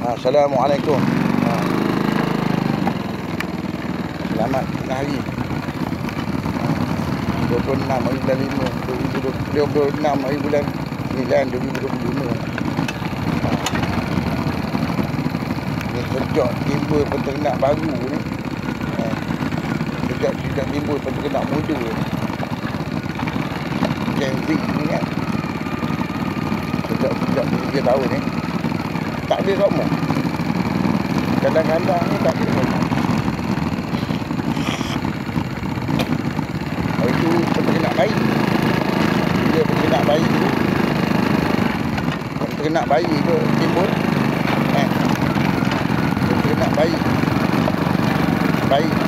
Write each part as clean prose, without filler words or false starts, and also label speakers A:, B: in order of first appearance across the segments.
A: Assalamualaikum. Selamat hari 26 hari bulan 5 26 hari bulan 9 2025. Ni sejak timbul peternak baru ni. Sejak timbul peternak muda ni. Gen Z ni kan. Sejak 3 tahun ni. Tak ada semua. Kadang-kadang ni tak ada semua. Itu peternak bayi. Bila peternak bayi tu, peternak bayi tu timbul, peternak bayi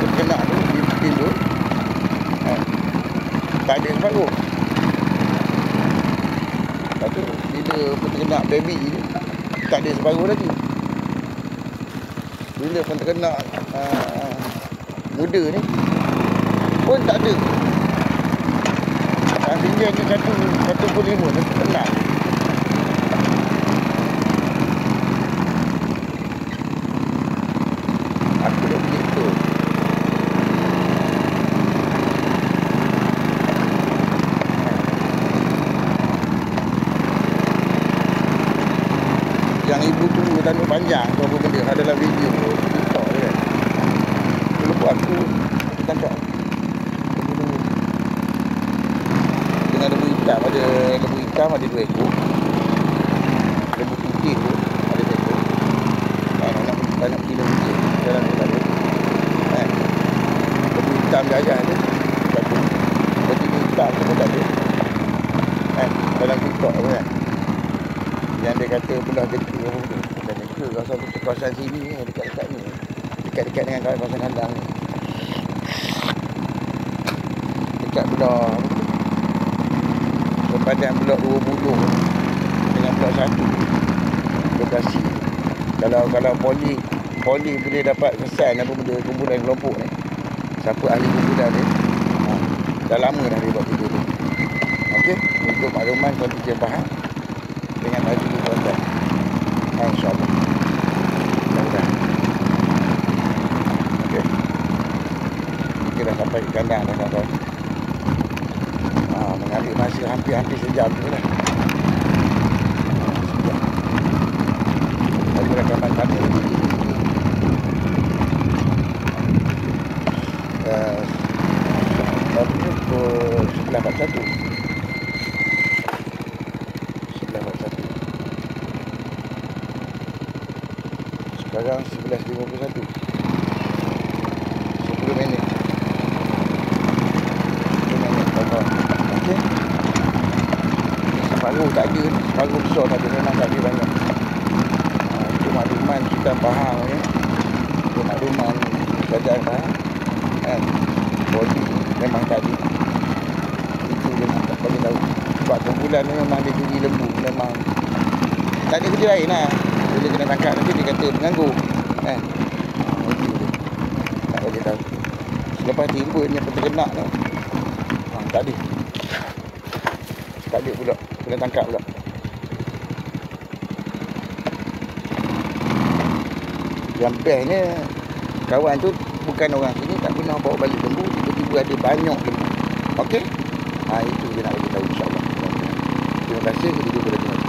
A: peternak tu timbul, tak ada separuh. Lepas tu bila peternak baby tu tak ada separuh lagi. Bila peternak muda ni pun tak ada. Tinggi hanya 1.5 peternak. Aku dah beli tu. Yang ibu tunggu tanduk panjang tu apa benda adalah video TikTok dia kan. Dulu pun aku tangkap dengan lembu hitam ada 2 ekor. Lembu putih tu ada 1 ekor. Nak pergi lembu putih jalan tu ada. Lembu hitam gajah tu satu. Lembu hitam tu pun ada. Dalam TikTok tu kan. Yang dia kata belah deka apa tu. Bukan deka, kawasan sini ni, dekat-dekat ni. Dekat-dekat dengan kawasan kandang ni. Dekat belah sempadan blok 20 dengan blok 1 lokasi. Kalau poli boleh dapat kesan apa benda kumpulan kelompok ni, siapa ahli kumpulan ni, dah lama dah dia buat video tu. Okey, untuk makluman kalau dia faham dengan hari ni tuan-tuan, insyaAllah mudah-mudahan. Okey, kita dah sampai ke kandang dah tuan-tuan. Mengambil masa hampir sejam tu lah. Sejam. Aku rakaman tadi tadi ni pukul 11.41. Sekarang 11.51. 10 minit. Okey. Separuh tak ada, separuh besar tak ada, memang tak ada banyak. Itu makluman kita faham ni. Itu makluman belajar faham. Body memang tak ada. Itu dia nak bagi tahu. Sebab kumpulan ni memang dia curi lembu. Memang tak ada kerja lain lah. Bila kena tangkap nanti dia kata mengganggu. Itu dia. Tak bagi tahu. Selepas timbulnya peternak tu, tak ada. Tak ada pula. Kena tangkap pula. Yang bestnya, kawan tu bukan orang sini, tak pernah bawa balik lembu. Tiba-tiba ada banyak lembu. Okey? Itu dia nak bagi tahu, insyaAllah. Terima kasih. Kita jumpa lagi.